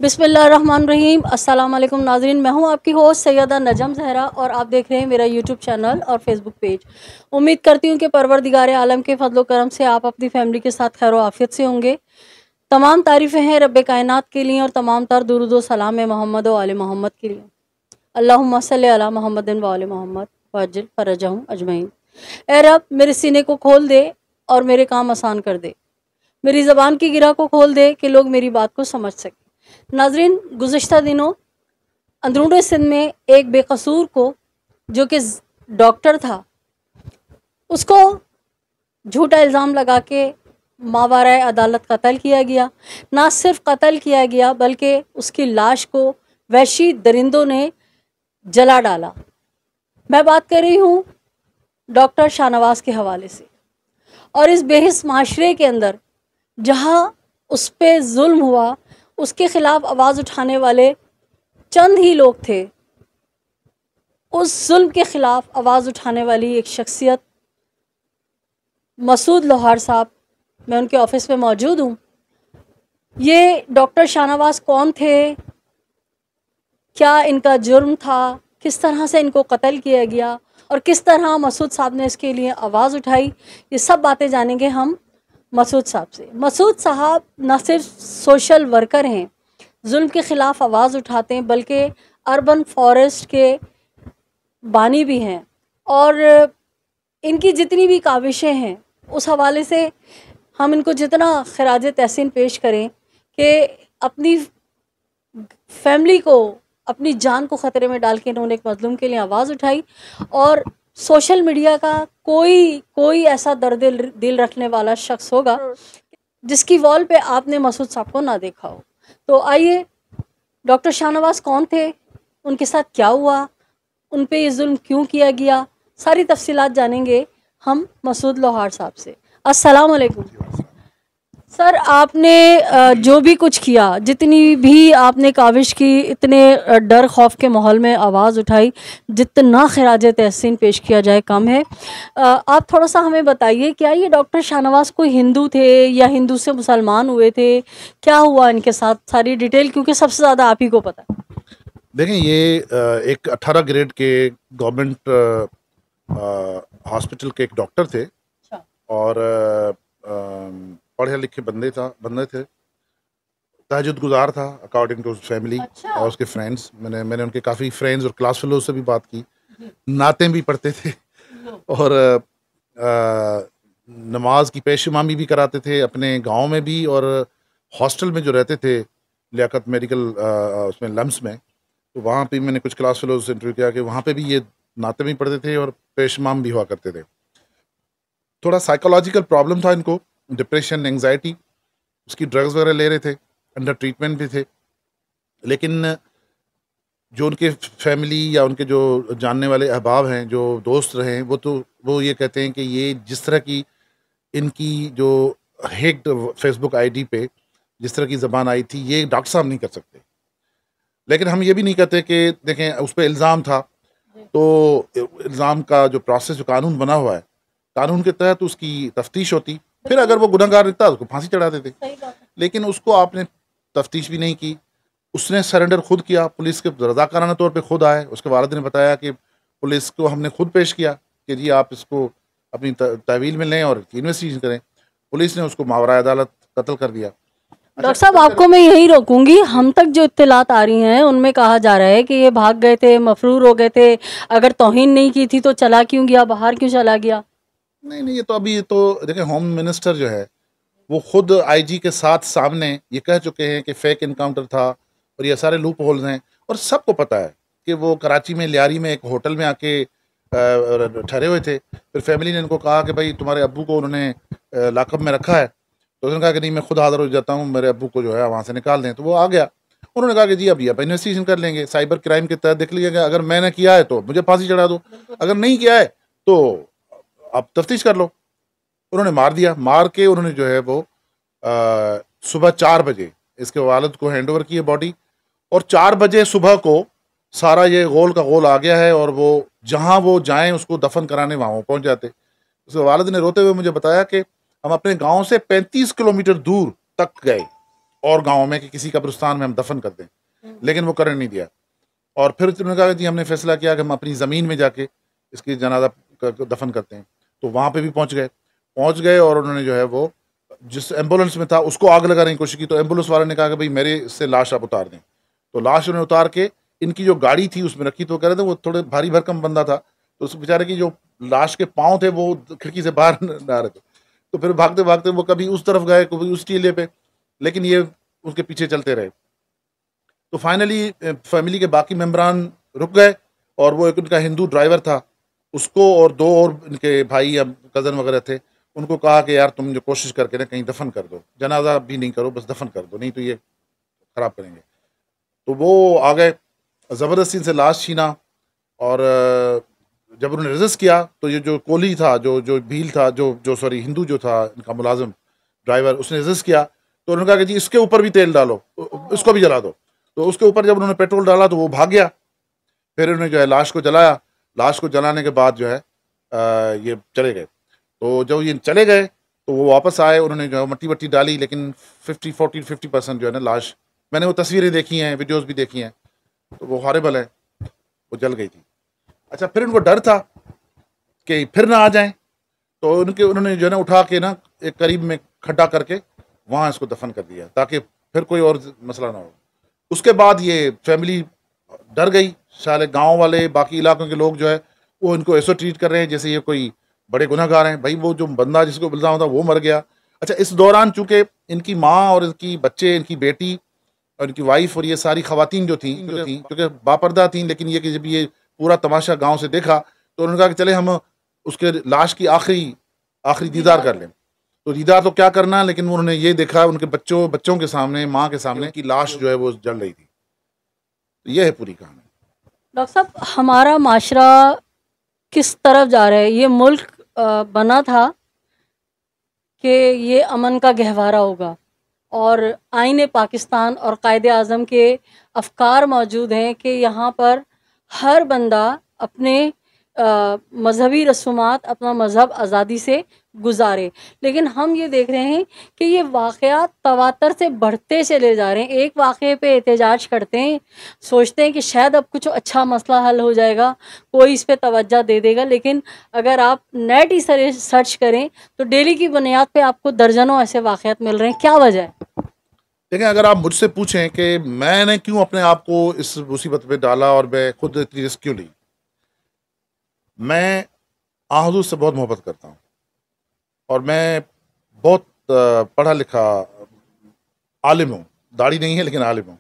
बिस्मिल्लाहिर्रहमानिर्रहीम। अस्सलाम वालेकुम नाज़रीन, मैं हूं आपकी होस्ट सैयदा नजम ज़हरा और आप देख रहे हैं मेरा यूट्यूब चैनल और फेसबुक पेज। उम्मीद करती हूं कि परवरदिगार आलम के फजलो करम से आप अपनी फैमिली के साथ खैर आफियत से होंगे। तमाम तारीफ़ें हैं रब्बे कायनात के लिए और तमाम तर दुरूद व सलाम है मोहम्मद व आले मोहम्मद के लिए। अल्लाहुम्मा सल्ली अला मोहम्मदिन व आले मोहम्मद वअज्जिल फरजहुम अजमईन। ए रब, मेरे सीने को खोल दे और मेरे काम आसान कर दे। मेरी ज़बान की गिरा को खोल दे कि लोग मेरी बात को समझ सकें। नाजरीन, गुज़िश्ता दिनों अंदरूनी सिंध में एक बेकसूर को, जो कि डॉक्टर था, उसको झूठा इल्ज़ाम लगा के मावराए अदालत कत्ल किया गया। ना सिर्फ कत्ल किया गया बल्कि उसकी लाश को वहशी दरिंदों ने जला डाला। मैं बात कर रही हूँ डॉक्टर शाहनवाज के हवाले से। और इस बेहिस माशरे के अंदर जहाँ उस पर जुल्म हुआ, उसके ख़िलाफ़ आवाज़ उठाने वाले चंद ही लोग थे। उस जुल्म के ख़िलाफ़ आवाज़ उठाने वाली एक शख्सियत मसूद लोहार साहब, मैं उनके ऑफ़िस में मौजूद हूँ। ये डॉक्टर शाहनवाज कौन थे, क्या इनका जुर्म था, किस तरह से इनको कत्ल किया गया और किस तरह मसूद साहब ने इसके लिए आवाज़ उठाई, ये सब बातें जानेंगे हम मसूद साहब से। मसूद साहब न सिर्फ सोशल वर्कर हैं, जुल्म के ख़िलाफ़ आवाज़ उठाते हैं, बल्कि अर्बन फॉरेस्ट के बानी भी हैं। और इनकी जितनी भी काविशें हैं उस हवाले से हम इनको जितना खराज तहसीन पेश करें कि अपनी फैमिली को, अपनी जान को ख़तरे में डाल के इन्होंने एक मज़लूम के लिए आवाज़ उठाई। और सोशल मीडिया का कोई ऐसा दर्द दिल रखने वाला शख्स होगा जिसकी वॉल पे आपने मसूद साहब को ना देखा हो। तो आइए, डॉक्टर शाहनवाज कौन थे, उनके साथ क्या हुआ, उन पे ये जुल्म क्यों किया गया, सारी तफसीलात जानेंगे हम मसूद लोहार साहब से। अस्सलाम वालेकुम सर। आपने जो भी कुछ किया, जितनी भी आपने काविश की, इतने डर खौफ के माहौल में आवाज़ उठाई, जितना खराज तहसीन पेश किया जाए कम है। आप थोड़ा सा हमें बताइए, क्या ये डॉक्टर शाहनवाज कोई हिंदू थे या हिंदू से मुसलमान हुए थे, क्या हुआ इनके साथ, सारी डिटेल, क्योंकि सबसे ज़्यादा आप ही को पता है। देखें, ये एक 18 ग्रेड के गवर्नमेंट हॉस्पिटल के एक डॉक्टर थे। अच्छा। और पढ़े लिखे बंदे थे, तहज्जुद गुजार था अकॉर्डिंग टू फैमिली। अच्छा। और उसके फ्रेंड्स, मैंने उनके काफ़ी फ्रेंड्स और क्लास फेलो से भी बात की, नाते भी पढ़ते थे और नमाज की पेश इमामी भी कराते थे अपने गांव में भी, और हॉस्टल में जो रहते थे लियाकत मेडिकल उसमें लम्स में, तो वहाँ पे मैंने कुछ क्लास फेलोज से इंटरव्यू किया कि वहाँ पे भी ये नाते भी पढ़ते थे और पेश इमाम भी हुआ करते थे। थोड़ा साइकोलॉजिकल प्रॉब्लम था इनको, डिप्रेशन, एंग्जाइटी, उसकी ड्रग्स वगैरह ले रहे थे, अंडर ट्रीटमेंट भी थे। लेकिन जो उनके फैमिली या उनके जो जानने वाले अहबाब हैं, जो दोस्त रहे हैं, वो ये कहते हैं कि ये जिस तरह की इनकी जो हेक्ड फेसबुक आईडी पे जिस तरह की ज़बान आई थी, ये डॉक्टर साहब नहीं कर सकते। लेकिन हम ये भी नहीं कहते कि देखें उस पर इल्ज़ाम था, तो इल्ज़ाम का जो प्रोसेस, जो कानून बना हुआ है, कानून के तहत उसकी तफ्तीश होती, फिर अगर वो गुनहगार निकला उसको फांसी चढ़ा देते। लेकिन उसको आपने तफ्तीश भी नहीं की, उसने सरेंडर खुद किया, पुलिस के रज़ाकाराना तौर पे खुद आए। उसके वालिद ने बताया कि पुलिस को हमने खुद पेश किया कि जी आप इसको अपनी तहवील में लें और इन्वेस्टिगेशन करें। पुलिस ने उसको मावराए अदालत कत्ल कर दिया। डॉक्टर साहब, आपको मैं यही रोकूंगी। हम तक जो इत्तलात आ रही हैं उनमें कहा जा रहा है कि ये भाग गए थे, मफरूर हो गए थे, अगर तौहीन नहीं की थी तो चला क्यों गया, बाहर क्यों चला गया? नहीं, ये तो देखिए, होम मिनिस्टर जो है वो खुद आईजी के साथ सामने ये कह चुके हैं कि फेक इनकाउंटर था और ये सारे लूप होल्स हैं। और सबको पता है कि वो कराची में लियारी में एक होटल में आके ठहरे हुए थे। फिर फैमिली ने इनको कहा कि भाई तुम्हारे अब्बू को उन्होंने लाकअप में रखा है, तो उन्होंने कहा कि नहीं, मैं खुद हाजिर हो जाता हूँ, मेरे अब्बू को जो है वहाँ से निकाल दें। तो वो आ गया। उन्होंने कहा कि जी अभी आप इन्वेस्टिगेशन कर लेंगे, साइबर क्राइम के तहत देख लीजिएगा, अगर मैंने किया है तो मुझे फांसी चढ़ा दो, अगर नहीं किया है तो आप तफ्तीश कर लो। उन्होंने मार दिया। मार के उन्होंने जो है वो सुबह 4 बजे इसके वालिद को हैंड ओवर की है बॉडी, और 4 बजे सुबह को सारा ये गोल का गोल आ गया है, और वो जहाँ वो जाएं उसको दफन कराने वहाँ वो पहुँच जाते। उसके वालिद ने रोते हुए मुझे बताया कि हम अपने गांव से 35 किलोमीटर दूर तक गए और गाँव में कि किसी कब्रिस्तान में हम दफन कर दें, लेकिन वो करने नहीं दिया। और फिर उन्होंने कहा जी हमने फैसला किया कि हम अपनी ज़मीन में जाके इसकी जनाजा दफन करते हैं। तो वहाँ पे भी पहुँच गए और उन्होंने जो है वो जिस एम्बुलेंस में था उसको आग लगाने की कोशिश की। तो एम्बुलेंस वाले ने कहा कि भाई मेरे से लाश आप उतार दें। तो लाश उन्होंने उतार के इनकी जो गाड़ी थी उसमें रखी। तो कह रहे थे वो थोड़े भारी भरकम बंदा था, तो उस बेचारे की जो लाश के पाँव थे वो खिड़की से बाहर न आ रहे थे। तो फिर भागते भागते वो कभी उस तरफ गए, कभी उस टीले पे, लेकिन ये उसके पीछे चलते रहे। तो फाइनली फैमिली के बाकी मेम्बरान रुक गए और वो एक उनका हिंदू ड्राइवर था, उसको और दो और इनके भाई या कज़न वगैरह थे, उनको कहा कि यार तुम जो कोशिश करके ना कहीं दफन कर दो, जनाजा भी नहीं करो, बस दफन कर दो, नहीं तो ये ख़राब करेंगे। तो वो आ गए, ज़बरदस्ती से लाश छीना। और जब उन्होंने रेजिस्ट किया तो ये जो कोली था, जो भील था, जो सॉरी हिंदू जो था इनका मुलाजिम ड्राइवर, उसने रेजिस्ट किया। तो उन्होंने कहा कि जी इसके ऊपर भी तेल डालो, इसको भी जला दो। तो उसके ऊपर जब उन्होंने पेट्रोल डाला तो वो भाग गया। फिर उन्होंने जो है लाश को जलाया। लाश को जलाने के बाद जो है ये चले गए। तो जब ये चले गए तो वो वापस आए, उन्होंने जो है मट्टी वट्टी डाली, लेकिन 50% जो है ना लाश, मैंने वो तस्वीरें देखी हैं, वीडियोस भी देखी हैं, तो वो हॉरेबल है, वो जल गई थी। अच्छा, फिर उनको डर था कि फिर ना आ जाएं, तो उन्होंने जो है ना उठा के ना एक करीब में खड्डा करके वहाँ इसको दफन कर दिया ताकि फिर कोई और मसला ना हो। उसके बाद ये फैमिली डर गई, सारे गांव वाले बाकी इलाकों के लोग जो है वो इनको ऐसे ट्रीट कर रहे हैं जैसे ये कोई बड़े गुनहगार हैं। भाई वो जो बंदा जिसको इल्ज़ाम था वो मर गया। अच्छा, इस दौरान चूंकि इनकी माँ और इनकी बच्चे, इनकी बेटी और इनकी वाइफ और ये सारी खवातीन जो थी क्योंकि बापर्दा थी, लेकिन ये कि जब ये पूरा तमाशा गांव से देखा तो उन्होंने कहा कि चले हम उसके लाश की आखिरी दीदार कर लें। तो दीदार तो क्या करना, लेकिन उन्होंने ये देखा उनके बच्चों के सामने, माँ के सामने कि लाश जो है वो जल रही थी। तो ये है पूरी कहानी। डॉक्टर साहब, हमारा माशरा किस तरफ जा रहा है? ये मुल्क बना था कि ये अमन का गहवारा होगा और आईन पाकिस्तान और कायदे आज़म के अफकार मौजूद हैं कि यहाँ पर हर बंदा अपने मजहबी रसूमात, अपना मज़हब आज़ादी से गुजारे। लेकिन हम ये देख रहे हैं कि ये वाक़यात तवातर से बढ़ते चले जा रहे हैं। एक वाक़े पे एहतजाज करते हैं, सोचते हैं कि शायद अब कुछ अच्छा मसला हल हो जाएगा, कोई इस पे तवज्जो दे देगा, लेकिन अगर आप नेट ही सर्च करें तो डेली की बुनियाद पे आपको दर्जनों ऐसे वाक़यात मिल रहे हैं। क्या वजह है? देखिए, अगर आप मुझसे पूछें कि मैंने क्यों अपने आप को इस मुसीबत में डाला और मैं खुद इतनी रिस्क क्यों ली, मैं हुज़ूर से बहुत मोहब्बत करता हूँ और मैं बहुत पढ़ा लिखा आलिम हूँ। दाढ़ी नहीं है लेकिन आलिम हूँ।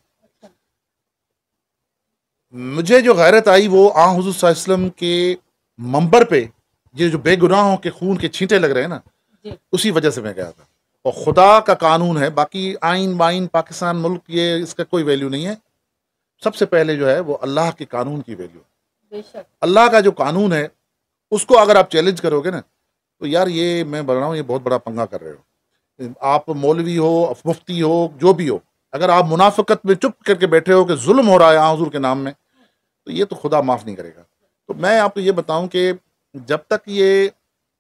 मुझे जो गैरत आई वो हुज़ूर सल्लल्लाहु अलैहि वसल्लम के मंबर पे ये जो बेगुनाहों के खून के छींटे लग रहे हैं ना, उसी वजह से मैं गया था। और खुदा का कानून है, बाकी आइन बाइन पाकिस्तान मुल्क ये इसका कोई वैल्यू नहीं है। सबसे पहले जो है वो अल्लाह के कानून की वैल्यू। अल्लाह का जो कानून है उसको अगर आप चैलेंज करोगे ना, तो यार ये मैं बोल रहा हूँ, ये बहुत बड़ा पंगा कर रहे हो। आप मौलवी हो, मुफ्ती हो, जो भी हो, अगर आप मुनाफिकत में चुप करके बैठे हो कि जुल्म हो रहा है हुज़ूर के नाम में, तो ये तो खुदा माफ़ नहीं करेगा। तो मैं आपको ये बताऊं कि जब तक ये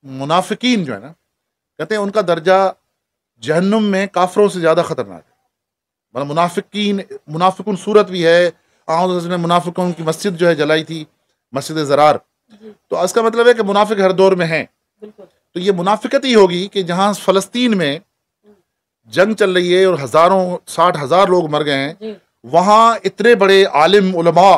मुनाफिकीन जो है ना, कहते हैं उनका दर्जा जहन्नुम में काफरों से ज़्यादा ख़तरनाक है। मतलब मुनाफिकुन सूरत भी है। ने मुनाफिकों की मस्जिद जो है जलाई थी, मस्जिद ज़रार। तो इसका मतलब है कि मुनाफिक हर दौर में हैं। तो ये मुनाफिकत ही होगी कि जहाँ फ़लस्तीन में जंग चल रही है और 60,000 लोग मर गए हैं, वहाँ इतने बड़े आलिम उलमा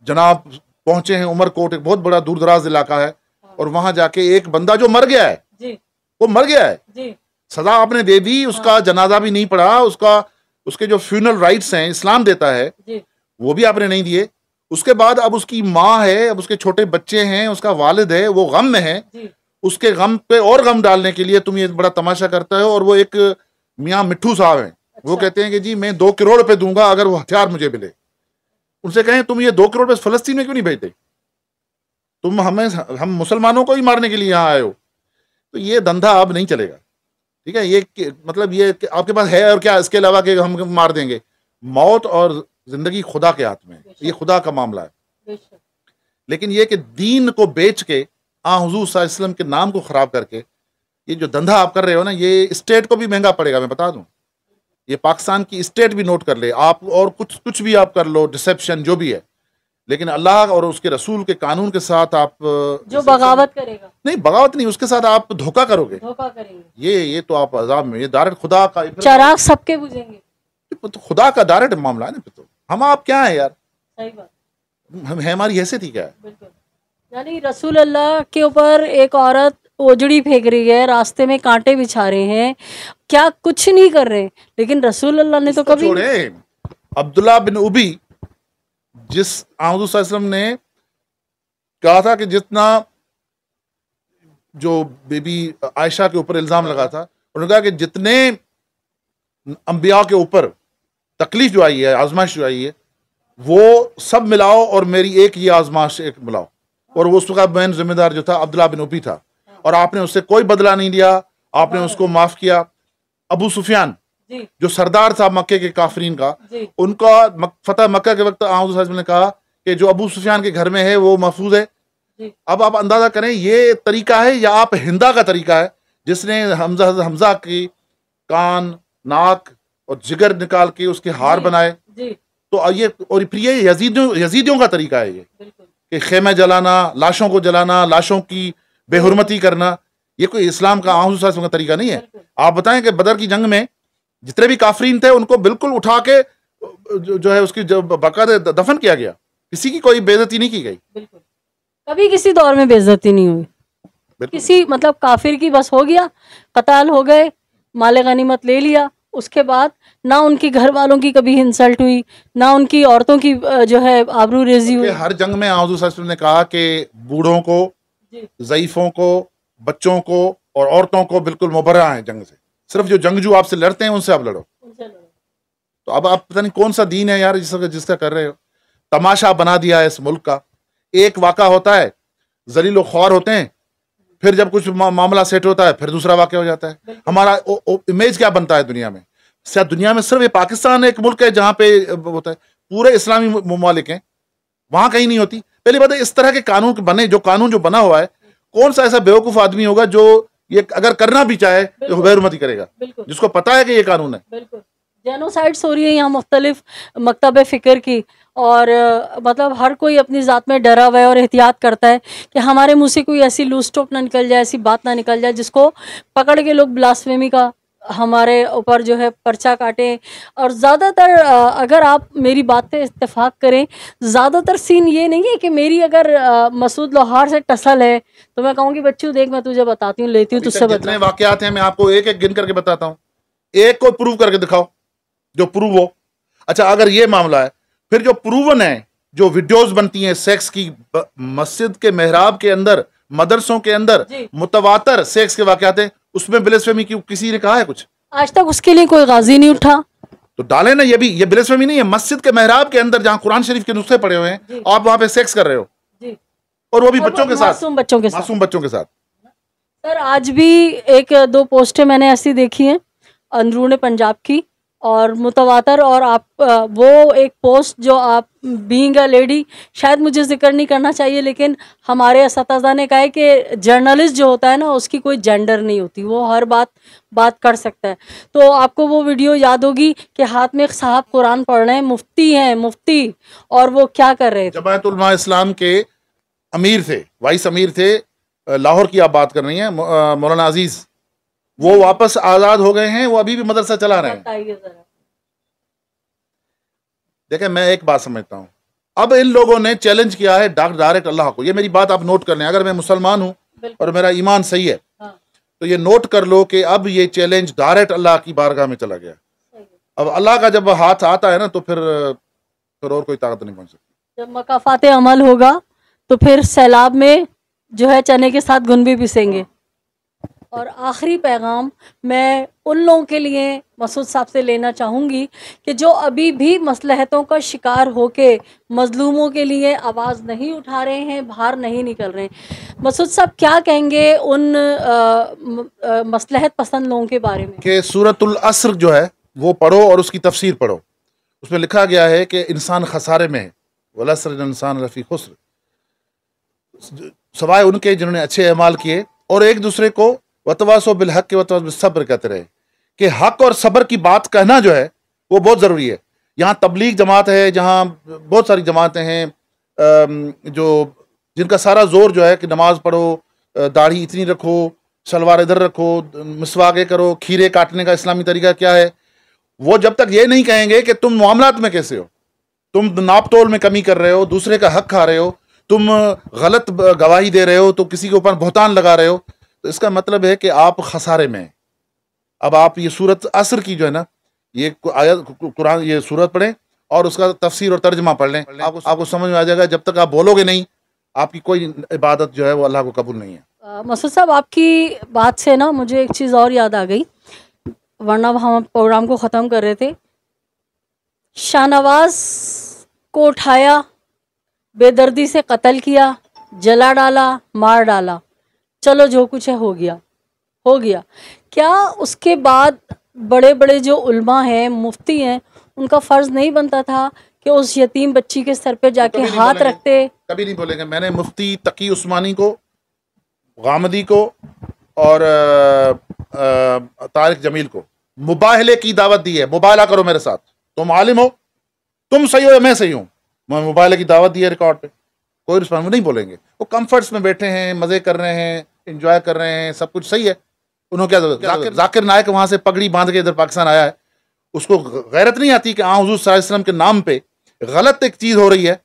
जनाब पहुंचे हैं। उमरकोट एक बहुत बड़ा दूर दराज इलाका है, और वहां जाके एक बंदा जो मर गया है, वो मर गया है, सजा आपने दे दी, उसका जनाजा भी नहीं पड़ा, उसके जो फ्यूनरल राइट्स हैं इस्लाम देता है वो भी आपने नहीं दिए। उसके बाद अब उसकी माँ है, अब उसके छोटे बच्चे हैं, उसका वालिद है, वो गम में है। उसके गम पे और गम डालने के लिए तुम ये बड़ा तमाशा करता है। और वो एक मियाँ मिट्ठू साहब हैं, वो कहते हैं कि जी मैं 2 करोड़ रुपए दूंगा अगर वो हथियार मुझे मिले। उनसे कहें तुम ये 2 करोड़ रुपए फलस्तीन में क्यों नहीं भेजते, तुम हम मुसलमानों को ही मारने के लिए यहाँ आए हो। तो ये धंधा अब नहीं चलेगा, ठीक है। ये मतलब ये आपके पास है और क्या, इसके अलावा कि हम मार देंगे। मौत और जिंदगी खुदा के हाथ में है, ये खुदा का मामला है। लेकिन ये कि दीन को बेच के हुज़ूर सल्लल्लाहु अलैहि वसल्लम के नाम को खराब करके ये जो धंधा आप कर रहे हो ना, ये स्टेट को भी महंगा पड़ेगा, मैं बता दूं। ये पाकिस्तान की स्टेट भी नोट कर ले आप, और कुछ कुछ भी आप कर लो, डिसेप्शन जो भी है, लेकिन अल्लाह और उसके रसूल के कानून के साथ आप जो बगावत करेगा, नहीं, बगावत नहीं, उसके साथ आप धोखा करोगे, धोखा करेंगे, ये तो आप अजाब में, ये डायरेक्ट खुदा का, चिराग सबके बुझेंगे। तो खुदा का डायरेक्ट मामला है ना। तो हम आप क्या है यार, सही बात, हम है, हमारी हैसियत ही क्या है। बिल्कुल। यानी रसूल अल्लाह के ऊपर एक औरत ओजड़ी फेंक रही है, रास्ते में कांटे बिछा रहे हैं, क्या कुछ नहीं कर रहे, लेकिन रसूल अल्लाह ने तो इसको कभी छोड़े, अब्दुल्ला बिन उबी, जिस आमदू सल्लल्लाहु अलैहि वसल्लम ने कहा था कि जितना जो बेबी आयशा के ऊपर इल्जाम लगा था, उन्होंने कहा कि जितने अंबिया के ऊपर तकलीफ जो आई है, आजमाइश जो आई है, वो सब मिलाओ और मेरी एक ये आजमाइश एक मिलाओ, और वो उसका मेन जिम्मेदार जो था अब्दुल्ला बिन उबी था, और आपने उससे कोई बदला नहीं लिया, आपने उसको माफ किया। अबू सुफियान जो सरदार था मक्के के काफरीन का, उनका फतह मक्का के वक्त आमद ने कहा कि जो अबू सुफियान के घर में है वो महफूज है। अब आप अंदाजा करें ये तरीका है या आप हिंदा का तरीका है, जिसने हमजा की कान, नाक और जिगर निकाल के उसके हार बनाए। तो ये, और फिर ये यजीदियों का तरीका है ये कि खेमे जलाना, लाशों को जलाना, लाशों की बेहुरमती करना, ये कोई इस्लाम का का तरीका नहीं है। आप बताएं कि बदर की जंग में जितने भी काफरीन थे उनको बिल्कुल उठा के जो है उसकी बाकायदा दफन किया गया, किसी की कोई बेइज्जती नहीं की गई। कभी किसी दौर में बेइज्जती नहीं हुई किसी, मतलब काफिर की बस हो गया, कताल हो गए, माले गनीमत ले लिया, उसके बाद ना उनके घर वालों की कभी इंसल्ट हुई, ना उनकी औरतों की जो है आबरू रेजी हुई। हर जंग में आज़ू ने कहा कि बूढ़ों को, ज़ईफों को, बच्चों को और औरतों को बिल्कुल मुबर्रा है जंग से, सिर्फ जो जंगजू आपसे लड़ते हैं उनसे आप लड़ो। तो अब आप पता नहीं कौन सा दीन है यार जिसका कर रहे हो, तमाशा बना दिया है इस मुल्क का। एक वाक़ा होता है, जलील ख्वार होते हैं, फिर जब कुछ मामला सेट होता है फिर दूसरा वाक़या हो जाता है। हमारा इमेज क्या बनता है दुनिया में, शायद दुनिया में सिर्फ ये पाकिस्तान एक मुल्क है जहाँ पे होता है, पूरे इस्लामी ममालिक हैं वहाँ कहीं नहीं होती। पहली बात है, इस तरह के कानून बने, जो कानून जो बना हुआ है, कौन सा ऐसा बेवकूफ़ आदमी होगा जो ये अगर करना भी चाहे तो बेहुरमती करेगा, जिसको पता है कि ये कानून है। जेनोसाइड्स हो रही है यहाँ मुख्तलिफ मकतब फ़िक्र की, और मतलब हर कोई अपनी ज़ात में डरा हुआ है और एहतियात करता है कि हमारे मुंह से कोई ऐसी लूज टॉक ना निकल जाए, ऐसी बात ना निकल जाए जिसको पकड़ के लोग ब्लास्फेमी का हमारे ऊपर जो है पर्चा काटें। और ज़्यादातर अगर आप मेरी बात पे इत्तेफाक करें, ज़्यादातर सीन ये नहीं है कि मेरी अगर मसूद लोहार से टसल है तो मैं कहूँगी बच्चू देख मैं तुझे बताती हूँ, लेती हूँ तुझसे बदला। जितने वाक़यात हैं मैं आपको एक एक गिन करके बताता हूँ, एक को प्रूव करके दिखाओ जो प्रूव हो। अच्छा, अगर ये मामला है, फिर जो प्रूवन है, जो वीडियोस बनती हैं सेक्स की, मस्जिद के मेहराब के अंदर, मदरसों के अंदर मुतवातर सेक्स के वाक़यात हैं, उसमें ब्लेस्फेमी की किसी ने कहा है कुछ? आज तक उसके लिए कोई गाजी नहीं उठा। तो डाले ना, ये भी, ये ब्लेस्फेमी नहीं है? मस्जिद के मेहराब के अंदर जहां कुरान शरीफ के नुस्खे पड़े हुए हैं, आप वहां पे सेक्स कर रहे हो, और वो भी बच्चों के साथ, मासूम बच्चों के साथ। सर आज भी एक दो पोस्टें मैंने ऐसी देखी हैं अंदरूनी पंजाब की और मुतवातर, और आप वो एक पोस्ट जो आप बीइंग अ लेडी, शायद मुझे जिक्र नहीं करना चाहिए, लेकिन हमारे असतज़ा ने कहा है कि जर्नलिस्ट जो होता है ना उसकी कोई जेंडर नहीं होती, वो हर बात कर सकता है। तो आपको वो वीडियो याद होगी कि हाथ में एक साहब कुरान पढ़ रहे हैं, मुफ्ती, और वो क्या कर रहे थे? जमाअत उलमा इस्लाम के अमीर थे, वाइस अमीर थे, लाहौर की आप बात कर रही हैं, मौलाना अजीज, वो वापस आज़ाद हो गए हैं, वो अभी भी मदरसा चला रहे हैं। देखें, मैं एक बात समझता हूँ, अब इन लोगों ने चैलेंज किया है डायरेक्ट अल्लाह को। ये मेरी बात आप नोट कर लें, अगर मैं मुसलमान हूँ और मेरा ईमान सही है तो ये नोट कर लो कि अब ये चैलेंज डायरेक्ट अल्लाह की बारगाह में चला गया। अब अल्लाह का जब हाथ आता है ना तो फिर और कोई ताकत नहीं पहुंच सकती। जब मकाफात अमल होगा तो फिर सैलाब में जो है चने के साथ घुन भी पिसेंगे। और आखिरी पैगाम मैं उन लोगों के लिए मसूद साहब से लेना चाहूँगी कि जो अभी भी मसलहतों का शिकार होके मजलूमों के लिए आवाज़ नहीं उठा रहे हैं, बाहर नहीं निकल रहे हैं। मसूद साहब क्या कहेंगे उन मसलहत पसंद लोगों के बारे में? कि सूरतुल अस्र जो है वो पढ़ो और उसकी तफसीर पढ़ो। उसमें लिखा गया है कि इंसान खसारे में है, वल अस्र इंसान लफी खुस्र, सवाए उनके जिन्होंने अच्छे अमाल किए और एक दूसरे को वतवासो बिल हक के वतवासो बिल सब्र कहते रहे, कि हक और सब्र की बात कहना जो है वो बहुत ज़रूरी है। यहाँ तबलीग जमात है, जहाँ बहुत सारी जमातें हैं जो जिनका सारा जोर जो है कि नमाज पढ़ो, दाढ़ी इतनी रखो, सलवार इधर रखो, मिसवाके करो, खीरे काटने का इस्लामी तरीका क्या है। वो जब तक ये नहीं कहेंगे कि तुम मामलात में कैसे हो, तुम नाप तोल में कमी कर रहे हो, दूसरे का हक खा रहे हो, तुम गलत गवाही दे रहे हो, तो किसी के ऊपर बहुतान लगा रहे हो, तो इसका मतलब है कि आप खसारे में हैं। अब आप ये सूरत असर की जो है ना, ये आयत कुरान, ये सूरत पढ़ें और उसका तफसीर और तर्जमा पढ़ लें, आपको समझ में आ जाएगा। जब तक आप बोलोगे नहीं, आपकी कोई इबादत जो है वो अल्लाह को कबूल नहीं है। मसूद साहब, आपकी बात से ना मुझे एक चीज़ और याद आ गई, वरना हम प्रोग्राम को ख़त्म कर रहे थे। शाहनवाज को उठाया, बेदर्दी से कत्ल किया, जला डाला, मार डाला, चलो जो कुछ है हो गया, हो गया। क्या उसके बाद बड़े बड़े जो उल्मा हैं, मुफ्ती हैं, उनका फ़र्ज़ नहीं बनता था कि उस यतीम बच्ची के सर पे जाके हाथ रखते? कभी नहीं बोलेंगे। मैंने मुफ्ती तकी उस्मानी को, गामदी को और तारिक जमील को मुबाहले की दावत दी है। मुबाहला करो मेरे साथ, तुम आलिम हो, तुम सही हो या मैं सही हूँ। मैं मुबाहले की दावत दी है रिकॉर्ड पे, कोई रिस्पॉन्स नहीं बोलेंगे। वो कंफर्ट्स में बैठे हैं, मज़े कर रहे हैं, इंजॉय कर रहे हैं, सब कुछ सही है। उन्होंने क्या जरूरत? जाकिर नायक वहाँ से पगड़ी बांध के इधर पाकिस्तान आया है, उसको गैरत नहीं आती कि हुज़ूर सल्लल्लाहु अलैहि वसल्लम के नाम पे गलत एक चीज़ हो रही है,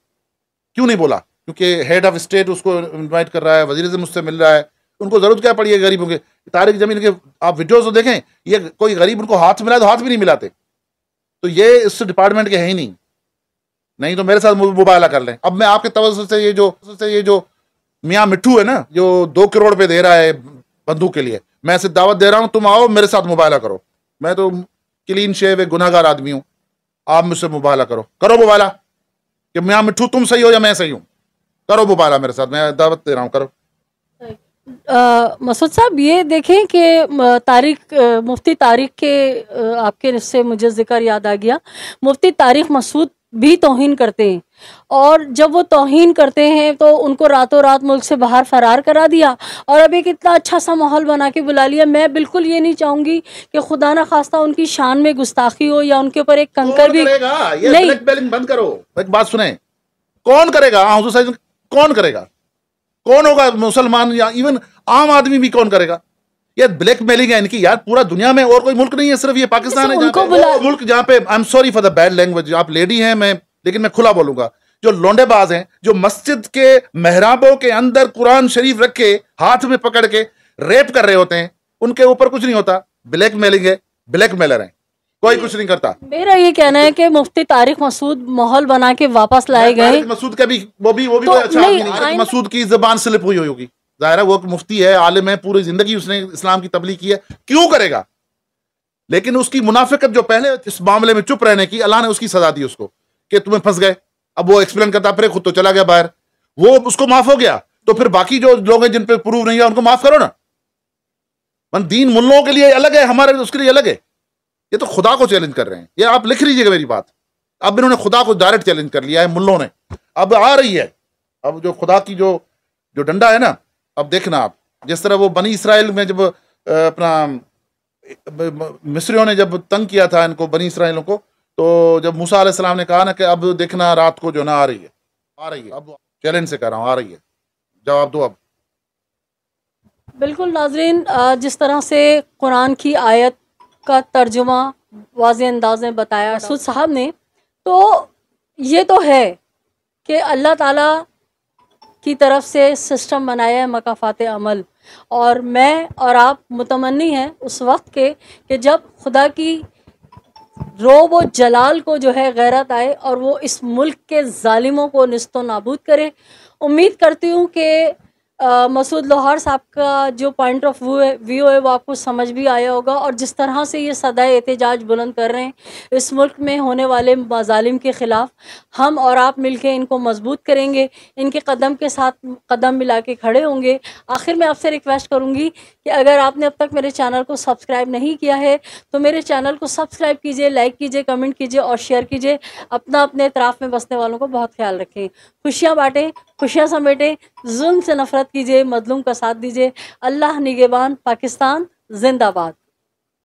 क्यों नहीं बोला? क्योंकि हेड ऑफ स्टेट उसको इनवाइट कर रहा है, वज़ीर आज़म मुझसे मिल रहा है, उनको ज़रूरत क्या पड़ी है गरीबों के? तारिक जमील के आप वीडियोज़ तो देखें, ये कोई गरीब उनको हाथ मिलाए तो हाथ भी नहीं मिलाते। तो ये इस डिपार्टमेंट के हैं ही नहीं। नहीं तो मेरे साथ मुबाहला कर लें। अब मैं आपके तवज्जो से ये जो मियाँ मिट्ठू है ना, जो 2 करोड़ पे दे रहा है बंदूक के लिए, मैं ऐसे दावत दे रहा हूँ, तुम आओ मेरे साथ मुबाहला करो। मैं तो क्लीन शेव गुनाहगार आदमी हूँ, आप मुझसे मुबाहला करो। करो मुबाहला कि मियाँ मिट्ठू तुम सही हो या मैं सही हूँ, करो मुबाहला मेरे साथ, मैं दावत दे रहा हूँ, करो। मसूद साहब, ये देखें कि मुफ्ती तारिक के आपके से मुझे जिक्र याद आ गया। मुफ्ती तारिक मसूद भी तौहीन करते हैं, और जब वो तौहीन करते हैं तो उनको रातों रात मुल्क से बाहर फरार करा दिया, और अब एक इतना अच्छा सा माहौल बना के बुला लिया। मैं बिल्कुल ये नहीं चाहूँगी कि खुदा न खास्ता उनकी शान में गुस्ताखी हो या उनके ऊपर एक कंकर भी नहीं। बंद करो, एक बात सुने, कौन करेगा? कौन करेगा? कौन होगा? मुसलमान या इवन आम आदमी भी कौन करेगा? ये ब्लैकमेलिंग है इनकी यार। पूरा दुनिया में और कोई मुल्क नहीं है, सिर्फ ये पाकिस्तान है मुल्क जहाँ पे, I am sorry for the bad language, आप लेडी हैं, लेकिन मैं खुला बोलूंगा, जो लोंडेबाज हैं, जो मस्जिद के मेहराबों के अंदर कुरान शरीफ रख के हाथ में पकड़ के रेप कर रहे होते हैं, उनके ऊपर कुछ नहीं होता। ब्लैकमेलिंग है, ब्लैकमेलर है, कोई कुछ नहीं करता। मेरा ये कहना है कि मुफ्ती तारिक मसूद माहौल बना के वापस लाए गए। मसूद का भी वो भी तो अच्छा नहीं, मसूद की जुबान स्लिप हुई होगी, जाहिर है वो मुफ्ती है, आलिम है, पूरी जिंदगी उसने इस्लाम की तबलीग की है, क्यों करेगा? लेकिन उसकी मुनाफिकत जो पहले इस मामले में चुप रहने की, अल्लाह ने उसकी सजा दी उसको कि तुम्हें फंस गए। अब वो एक्सप्लेन करता, फिर खुद तो चला गया बाहर, वो उसको माफ हो गया, तो फिर बाकी जो लोग हैं जिन पे प्रूव नहीं है उनको माफ करो ना। मन दीन मुल्लों के लिए अलग है, हमारे उसके लिए अलग है। ये तो खुदा को चैलेंज कर रहे हैं। ये आप लिख लीजिएगा मेरी बात। अब इन्होंने खुदा को डायरेक्ट चैलेंज कर लिया है मुल्लों ने। अब आ रही है, अब जो खुदा की जो डंडा है ना, अब देखना आप, जिस तरह वो बनी इसराइल में जब अपना मिस्रियों ने जब तंग किया था इनको, बनी इसराइलों को, तो जब मूसा अलैहिस्सलाम ने कहा ना कि अब देखना रात को जो ना आ रही है, अब चैलेंज से कह रहा हूँ, आ रही है, जवाब दो अब। बिल्कुल नाजरीन, जिस तरह से कुरान की आयत का तर्जुमा वाज़े अंदाज में बताया मसूद साहब ने, तो ये तो है कि अल्लाह ताला की तरफ से सिस्टम बनाया है मकाफ़ात अमल, और मैं और आप मुतमन्नी हैं उस वक्त के कि जब खुदा की रोब व जलाल को जो है गैरत आए और वो इस मुल्क के ज़ालिमों को निस्तो नाबूद करे। उम्मीद करती हूँ कि मसूद लोहार साहब का जो पॉइंट ऑफ व्यू है वो आपको समझ भी आया होगा, और जिस तरह से ये सदाए एहतजाज बुलंद कर रहे हैं इस मुल्क में होने वाले मज़ालिम के ख़िलाफ़, हम और आप मिलके इनको मजबूत करेंगे, इनके कदम के साथ कदम मिला के खड़े होंगे। आखिर में आपसे रिक्वेस्ट करूँगी कि अगर आपने अब तक मेरे चैनल को सब्सक्राइब नहीं किया है तो मेरे चैनल को सब्सक्राइब कीजिए, लाइक कीजिए, कमेंट कीजिए और शेयर कीजिए। अपने इतराफ़ में बसने वालों को बहुत ख्याल रखें। खुशियाँ बाँटें, खुशियाँ समेटें, जुल्म से नफ़रत कीजिए, मज़लूम का साथ दीजिए। अल्लाह निगहबान, पाकिस्तान जिंदाबाद।